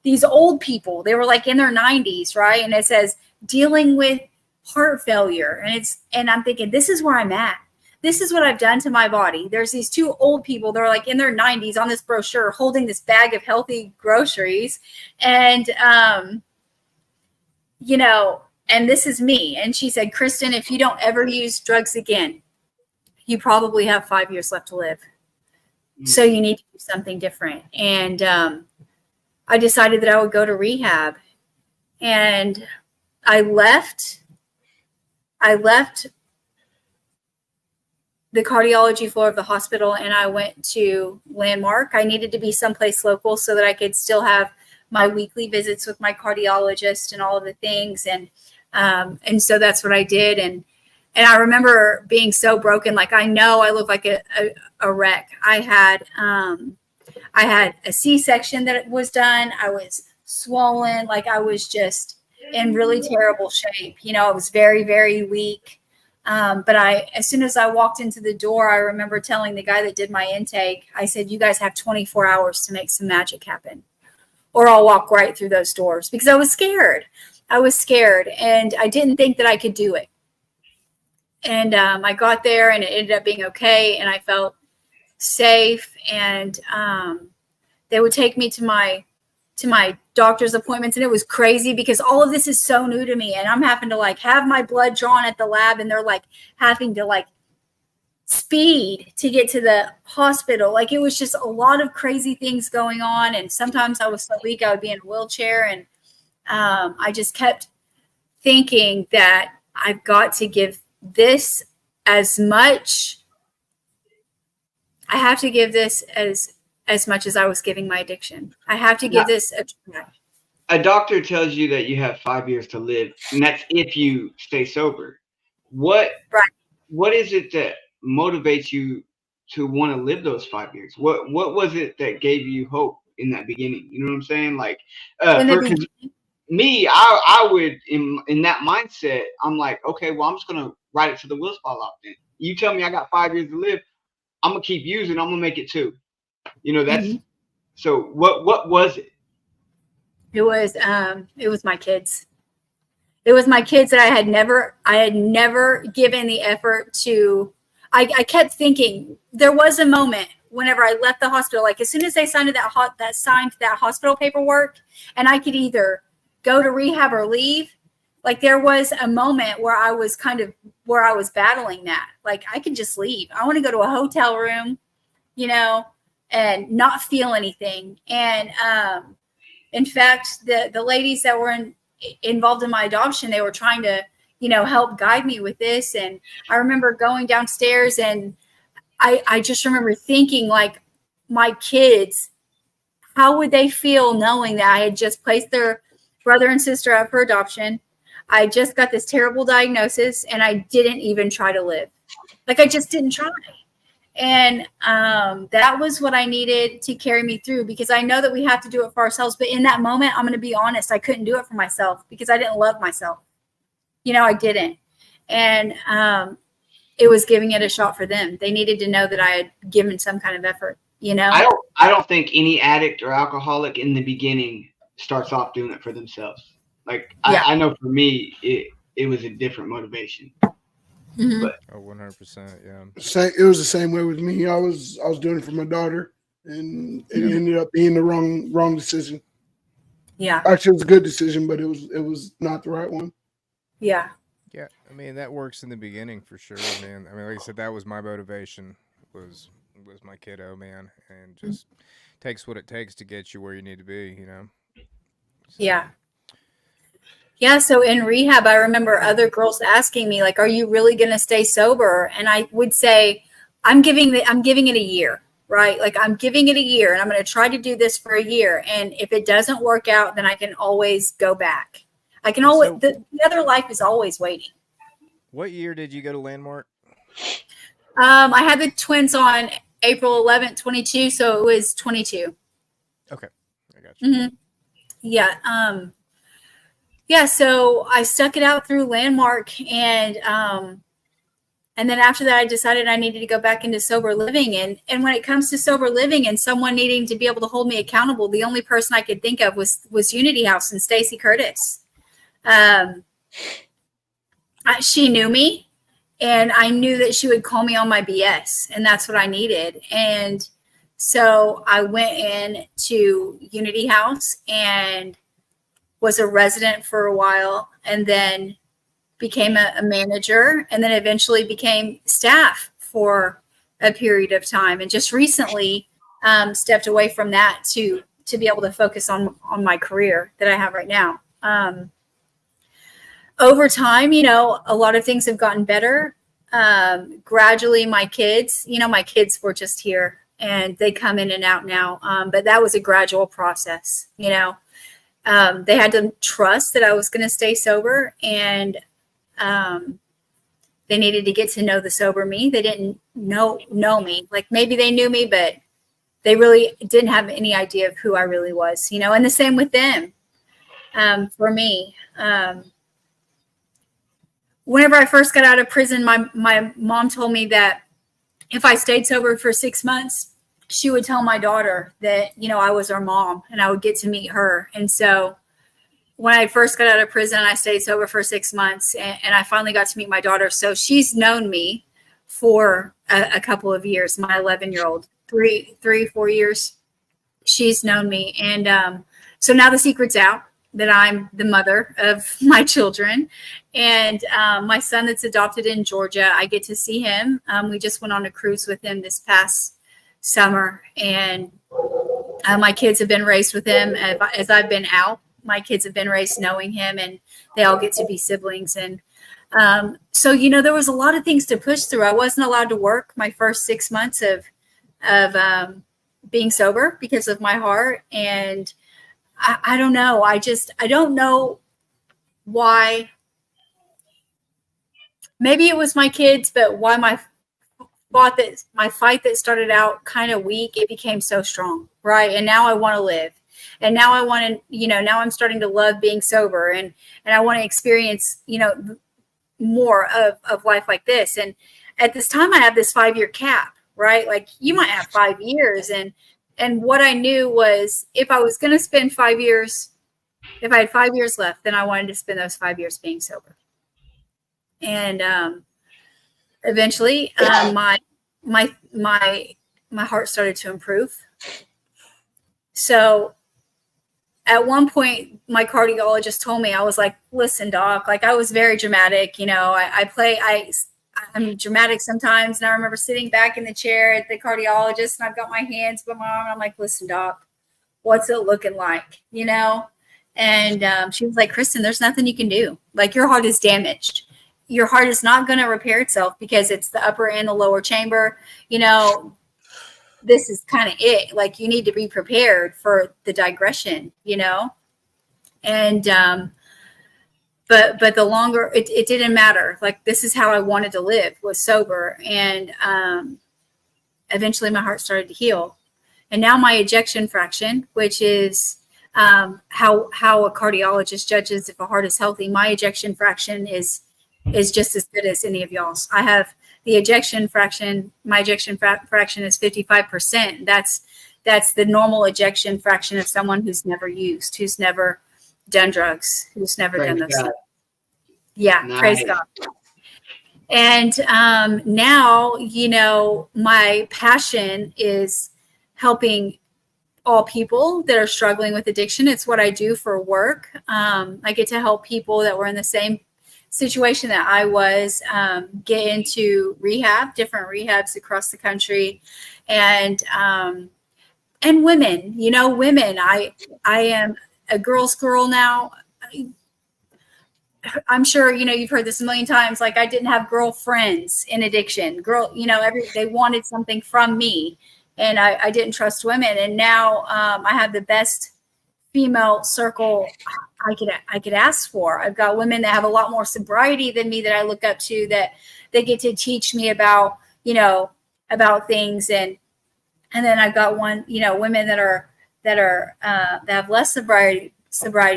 these old people, they were like in their 90s, right? And it says dealing with heart failure. And I'm thinking, this is where I'm at. This is what I've done to my body. There's these two old people. They're like in their 90s on this brochure holding this bag of healthy groceries. And, and this is me. And she said, Kristen, if you don't ever use drugs again, you probably have 5 years left to live. So you need to do something different. And I decided that I would go to rehab. And I left the cardiology floor of the hospital, and I went to Landmark. I needed to be someplace local so that I could still have my weekly visits with my cardiologist and all of the things. And so that's what I did. And I remember being so broken. Like, I know I look like a wreck. I had a C-section that was done. I was swollen. Like, I was just in really terrible shape. I was very, very weak. But as soon as I walked into the door, I remember telling the guy that did my intake, I said, you guys have 24 hours to make some magic happen, or I'll walk right through those doors, because I was scared. And I didn't think that I could do it. And I got there, and it ended up being okay. And I felt safe. And they would take me to my doctor's appointments, and it was crazy because all of this is so new to me, and I'm having to like have my blood drawn at the lab, and they're like having to like speed to get to the hospital. Like, it was just a lot of crazy things going on. And sometimes I was so weak I would be in a wheelchair, and I just kept thinking that I've got to give this as much. I have to give this as much as I was giving my addiction. I have to give this a try. A doctor tells you that you have 5 years to live, and that's if you stay sober. What is it that motivates you to want to live those 5 years? What was it that gave you hope in that beginning? You know what I'm saying? Like, In the for beginning, me, I would in that mindset, I'm like, okay, well, I'm just gonna ride it to the wheels fall off. Then you tell me I got 5 years to live, I'm gonna keep using. I'm gonna make it 2. You know, that's so. What was it? it was my kids. It was my kids that I had never given the effort to. I kept thinking there was a moment whenever I left the hospital, like as soon as they signed that hospital paperwork, and I could either go to rehab or leave. Like there was a moment where I was battling that. Like I could just leave. I want to go to a hotel room, and not feel anything. And in fact, the ladies that were involved in my adoption, they were trying to, help guide me with this. And I remember going downstairs, and I just remember thinking, like, my kids, how would they feel knowing that I had just placed their brother and sister up for adoption? I just got this terrible diagnosis, and I didn't even try to live. Like, I just didn't try. And that was what I needed to carry me through, because I know that we have to do it for ourselves. But in that moment, I'm going to be honest, I couldn't do it for myself because I didn't love myself. I didn't. And it was giving it a shot for them. They needed to know that I had given some kind of effort, I don't think any addict or alcoholic in the beginning starts off doing it for themselves. Like, yeah. I know for me, it was a different motivation. Mm-hmm. But 100%, yeah. It was the same way with me. I was doing it for my daughter, and it ended up being the wrong decision. Yeah. Actually, it was a good decision, but it was not the right one. Yeah. Yeah, I mean, that works in the beginning for sure, man. I mean, like I said, that was my motivation, was my kiddo, man, and just takes what it takes to get you where you need to be, So. Yeah. Yeah, so in rehab, I remember other girls asking me, like, are you really going to stay sober? And I would say, I'm giving it a year, right? Like, I'm giving it a year, and I'm going to try to do this for a year. And if it doesn't work out, then I can always go back. I can always, the other life is always waiting. What year did you go to Landmark? I had the twins on April 11th, 22. So it was 22. Okay. I got you. Mm-hmm. Yeah. Yeah, so I stuck it out through Landmark, and then after that, I decided I needed to go back into sober living. And when it comes to sober living and someone needing to be able to hold me accountable, the only person I could think of was Unity House and Stacy Curtis. She knew me, and I knew that she would call me on my BS, and that's what I needed. And so I went in to Unity House and was a resident for a while, and then became a manager, and then eventually became staff for a period of time. And just recently stepped away from that to be able to focus on my career that I have right now. Over time, a lot of things have gotten better. Gradually, my kids were just here, and they come in and out now. But that was a gradual process, They had to trust that I was going to stay sober, and they needed to get to know the sober me. They didn't know me. Like, maybe they knew me, but they really didn't have any idea of who I really was, and the same with them. For me, whenever I first got out of prison, my mom told me that if I stayed sober for 6 months, she would tell my daughter that, I was her mom, and I would get to meet her. And so when I first got out of prison, I stayed sober for 6 months, and I finally got to meet my daughter. So she's known me for a couple of years, my 11-year-old, 4 years. She's known me. And so now the secret's out that I'm the mother of my children. And my son that's adopted in Georgia, I get to see him. We just went on a cruise with him this past summer, and my kids have been raised with him as I've been out. My kids have been raised knowing him, and they all get to be siblings. And so, there was a lot of things to push through. I wasn't allowed to work my first 6 months of being sober because of my heart. And I don't know. I don't know why. Maybe it was my kids, but why my fight that started out kind of weak, it became so strong, right? And now I want to live. And now I want to, now I'm starting to love being sober, and I want to experience, more of life like this. And at this time I have this 5-year cap, right? Like you might have 5 years. And what I knew was if I was going to spend 5 years, if I had 5 years left, then I wanted to spend those 5 years being sober. And eventually my heart started to improve. So at one point, my cardiologist told me, I was like, listen, doc, like I was very dramatic. I'm dramatic sometimes. And I remember sitting back in the chair at the cardiologist, and I've got my hands by my arm. I'm like, listen, doc, what's it looking like? And she was like, Kristen, there's nothing you can do. Like your heart is damaged. Your heart is not going to repair itself because it's the upper and the lower chamber. This is kind of it. Like you need to be prepared for the digression, and but the longer it didn't matter. Like this is how I wanted to live, was sober. And eventually my heart started to heal. And now my ejection fraction, which is how a cardiologist judges if a heart is healthy, my ejection fraction is just as good as any of y'all's. I have the ejection fraction. My ejection fraction is 55%. That's the normal ejection fraction of someone who's never used, who's never done drugs, who's never done those things. Yeah, nice. Praise God. And now, my passion is helping all people that are struggling with addiction. It's what I do for work. I get to help people that were in the same situation that I was, get into rehab, different rehabs across the country, and women, women. I am a girl's girl now. I'm sure, you've heard this a million times. Like I didn't have girlfriends in addiction. They wanted something from me, and I didn't trust women. And now I have the best female circle I could ask for. I've got women that have a lot more sobriety than me that I look up to, that they get to teach me about, about things. And then I've got women that have less sobriety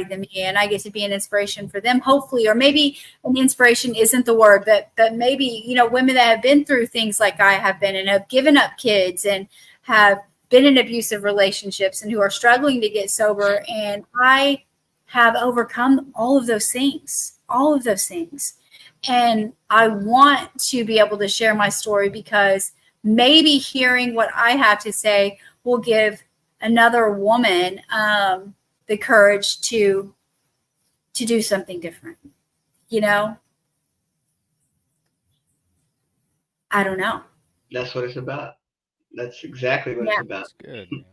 than me, and I get to be an inspiration for them, hopefully. Or maybe an inspiration isn't the word, but maybe, women that have been through things like I have been, and have given up kids, and have been in abusive relationships, and who are struggling to get sober. And I have overcome all of those things. And I want to be able to share my story, because maybe hearing what I have to say will give another woman the courage to do something different. I don't know. That's what it's about. That's exactly what it's about. That's good, man.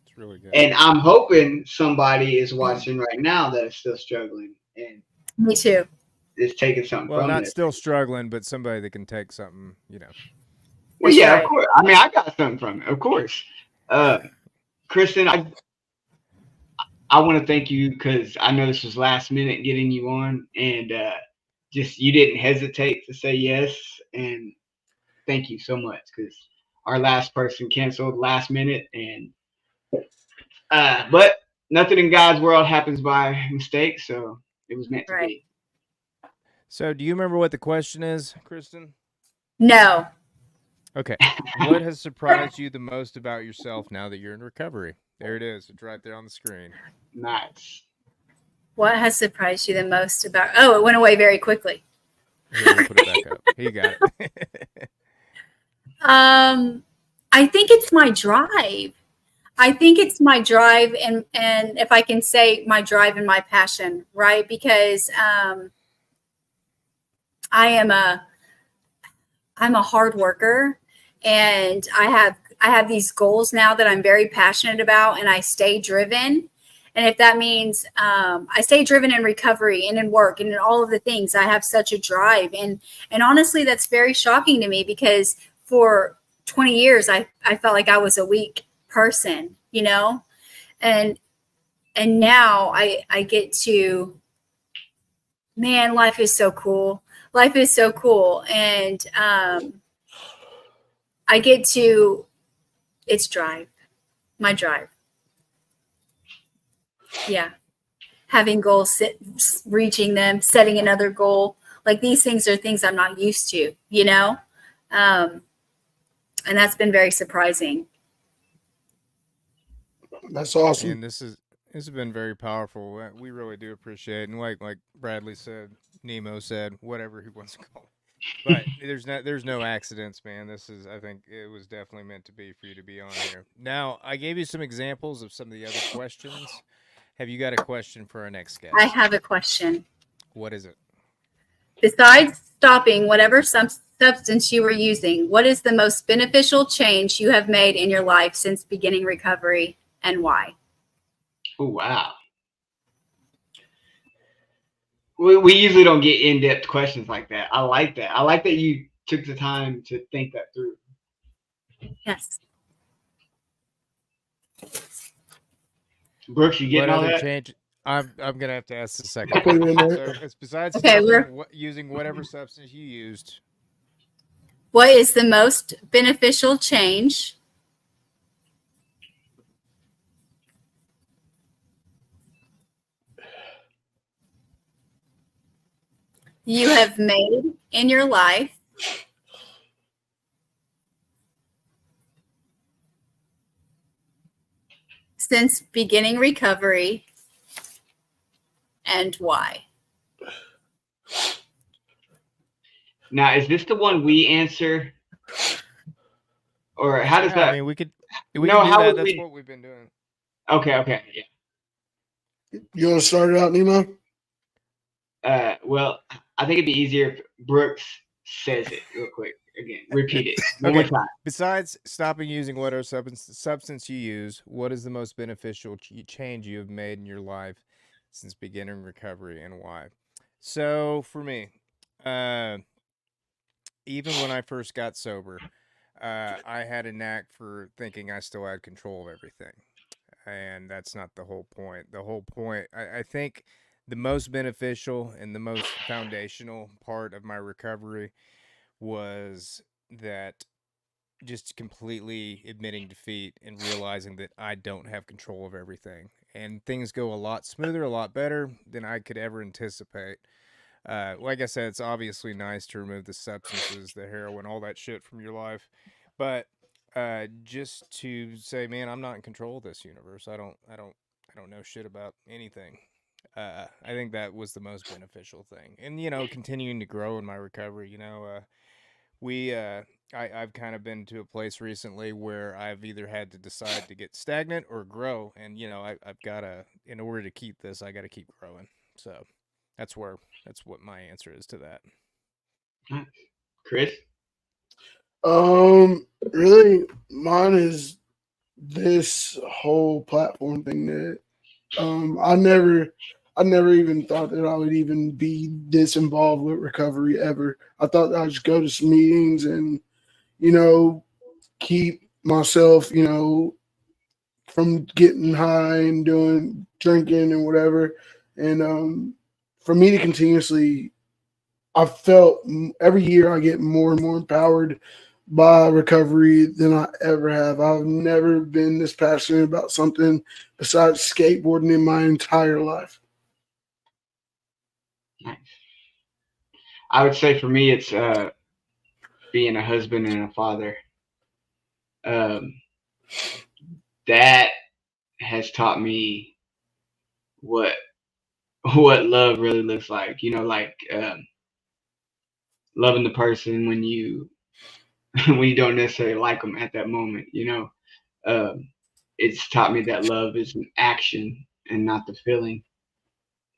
It's really good. And I'm hoping somebody is watching right now that is still struggling. And me too. Is taking something from it. Well, not still struggling, but somebody that can take something, Well, yeah, right. Of course. I mean, I got something from it, of course. Kristen, I want to thank you, because I know this was last minute getting you on, and just you didn't hesitate to say yes. And thank you so much, because our last person canceled last minute, and but nothing in God's world happens by mistake, so it was meant to be. So, do you remember what the question is, Kristen? No. Okay. What has surprised you the most about yourself now that you're in recovery? There it is. It's right there on the screen. Nice. What has surprised you the most about? Oh, it went away very quickly. Here, we'll put it back up. You got it. I think it's my drive. And if I can say my drive and my passion, right? Because I'm a hard worker, and I have these goals now that I'm very passionate about, and I stay driven. And if that means I stay driven in recovery and in work and in all of the things, I have such a drive. And honestly, that's very shocking to me, because for 20 years, I felt like I was a weak person, and now I get to, man, life is so cool. Life is so cool. And I get to, it's drive, my drive. Yeah. Having goals, reaching them, setting another goal. Like these things are things I'm not used to, you know? And that's been very surprising. That's awesome. And this has been very powerful. We really do appreciate it. And like Bradley said, Nemo said, whatever he wants to call it. But there's no accidents, man. This is, I think it was definitely meant to be for you to be on here. Now, I gave you some examples of some of the other questions. Have you got a question for our next guest? I have a question. What is it? Besides stopping whatever substance you were using, what is the most beneficial change you have made in your life since beginning recovery, and why? Oh, wow. We usually don't get in-depth questions like that. I like that. I like that you took the time to think that through. Yes. Brooks, you getting What all other that? change? I'm gonna have to ask the second. I'll put it in So there. it's besides Okay, stopping using whatever substance you used. What is the most beneficial change you have made in your life since beginning recovery, and why? Now, is this the one we answer? Or how does Yeah, that? I mean, we can No, do how that. would That's we? what we've been doing. Okay, yeah. You want to start it out, Nemo? Well, I think it'd be easier if Brooks says it real quick. Again, repeat it one more Okay. time. Besides stopping using whatever substance you use, what is the most beneficial change you have made in your life since beginning recovery, and why? So for me, uh, even when I first got sober, I had a knack for thinking I still had control of everything. And that's not the whole point. The whole point, I think the most beneficial and the most foundational part of my recovery was that just completely admitting defeat and realizing that I don't have control of everything. And things go a lot smoother, a lot better than I could ever anticipate. Like I said, it's obviously nice to remove the substances, the heroin, all that shit from your life. But just to say, man, I'm not in control of this universe. I don't know shit about anything. I think that was the most beneficial thing. And continuing to grow in my recovery. I've kind of been to a place recently where I've either had to decide to get stagnant or grow, and I've got to, in order to keep this, I got to keep growing. So that's what my answer is to that. Chris? Really, mine is this whole platform thing that I never even thought that I would even be this involved with recovery ever. I thought I'd just go to some meetings and, keep myself, from getting high and doing drinking and whatever. And for me to continuously, I felt every year I get more and more empowered by recovery than I ever have. I've never been this passionate about something besides skateboarding in my entire life. Nice. I would say for me, it's being a husband and a father. That has taught me what love really looks like. Like loving the person when you when you don't necessarily like them at that moment. It's taught me that love is an action and not the feeling,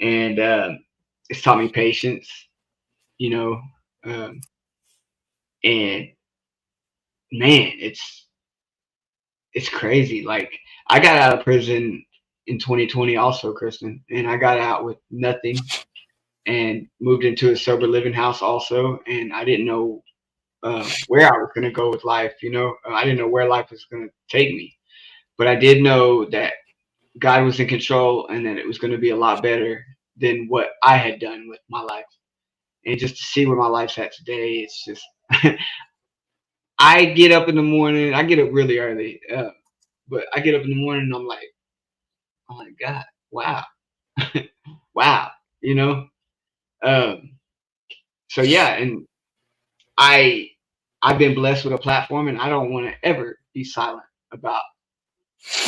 and it's taught me patience. You know, and man, it's crazy. Like I got out of prison in 2020 also, Kristen, and I got out with nothing and moved into a sober living house also, and I didn't know where I was going to go with life. I didn't know where life was going to take me, but I did know that God was in control and that it was going to be a lot better than what I had done with my life. And just to see where my life's at today, it's just I get up in the morning. I get up really early, but I get up in the morning and I'm like, oh my God, wow, wow, you know. Um, so yeah, and I've been blessed with a platform, and I don't want to ever be silent about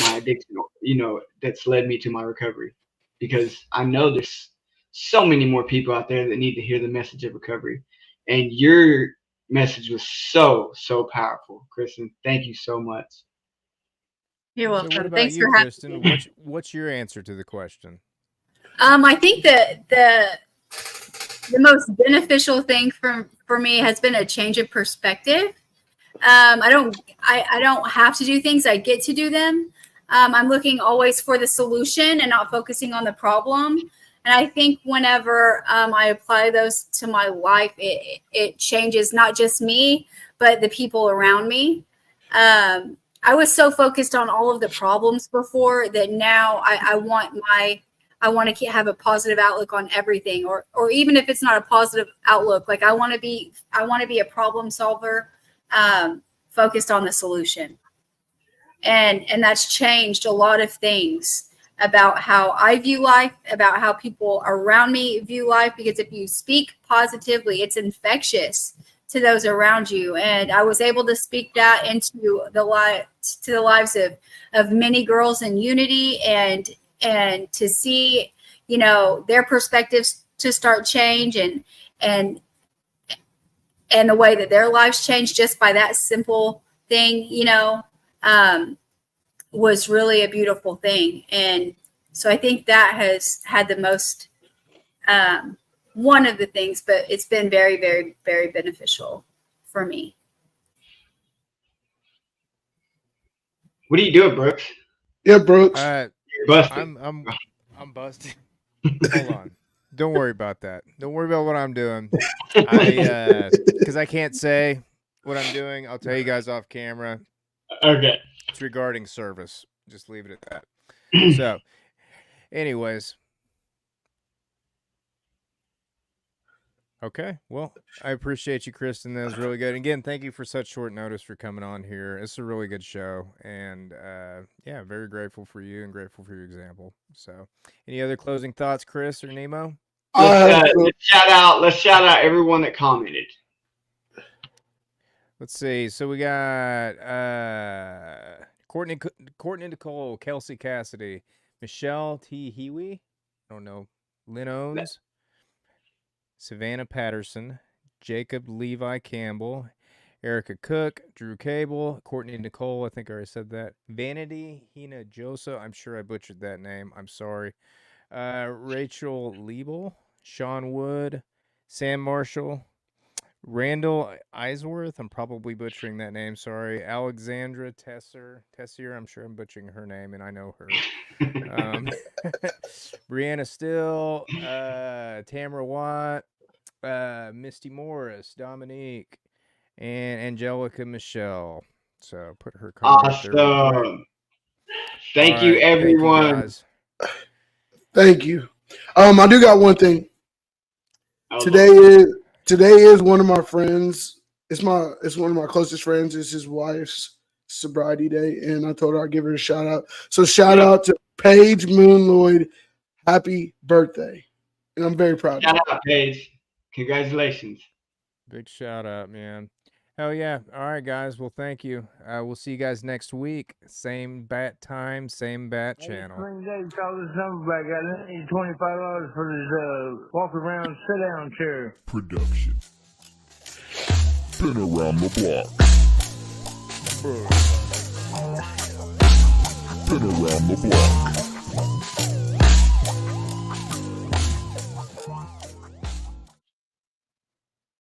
my addiction, you know, that's led me to my recovery, because I know there's so many more people out there that need to hear the message of recovery, and your message was so powerful, Kristen. Thank you so much. You're So what welcome. about Thanks you, for having Kristen? me. What's your answer to the question? I think that the most beneficial thing for me has been a change of perspective. I don't have to do things. I get to do them. I'm looking always for the solution and not focusing on the problem. And I think whenever I apply those to my life, it changes not just me, but the people around me. I was so focused on all of the problems before that now I want to have a positive outlook on everything, or even if it's not a positive outlook, like I want to be a problem solver, focused on the solution. And that's changed a lot of things about how I view life, about how people around me view life, because if you speak positively, it's infectious to those around you. And I was able to speak that into the lives of many girls in Unity, and to see, you know, their perspectives to start change, and the way that their lives changed just by that simple thing, you know, was really a beautiful thing. And so I think that has had the most, one of the things, but it's been very, very, very beneficial for me. What are you doing, Brooks? Yeah, Brooks. You're busted. I'm busted. Hold on. Don't worry about that. Don't worry about what I'm doing. Because I can't say what I'm doing. I'll tell you guys off camera. Okay. It's regarding service. Just leave it at that. So, anyways. Okay. Well, I appreciate you, Kristen. That was really good. Again, thank you for such short notice for coming on here. It's a really good show. And yeah, very grateful for you and grateful for your example. So, any other closing thoughts, Chris or Nemo? Let's shout out everyone that commented. Let's see. So we got Courtney Nicole, Kelsey Cassidy, Michelle T. Hewe, I don't know, Lynn Owens, Savannah Patterson, Jacob Levi Campbell, Erica Cook, Drew Cable, Courtney Nicole, I think I already said that, Vanity Hina Josa, I'm sure I butchered that name, I'm sorry, Rachel Liebel, Sean Wood, Sam Marshall, Randall Eisworth, I'm probably butchering that name, sorry. Alexandra Tessier, I'm sure I'm butchering her name, and I know her. Brianna Still, Tamara Watt, Misty Morris, Dominique, and Angelica Michelle. So put her comment up there real quick. Awesome. Thank you, everyone. Thank you. I do got one thing. Today is one of my friends. It's one of my closest friends. It's his wife's sobriety day, and I told her I'd give her a shout out. So shout out to Paige Moon Lloyd. Happy birthday. And I'm very proud of Shout out, Paige. Congratulations. Big shout out, man. Hell yeah. All right, guys. Well, thank you. We'll see you guys next week. Same bat time, same bat channel. Spring Day, call this number back. I need $25 for this walk around sit down chair. Production. Been around the block. Been around the block.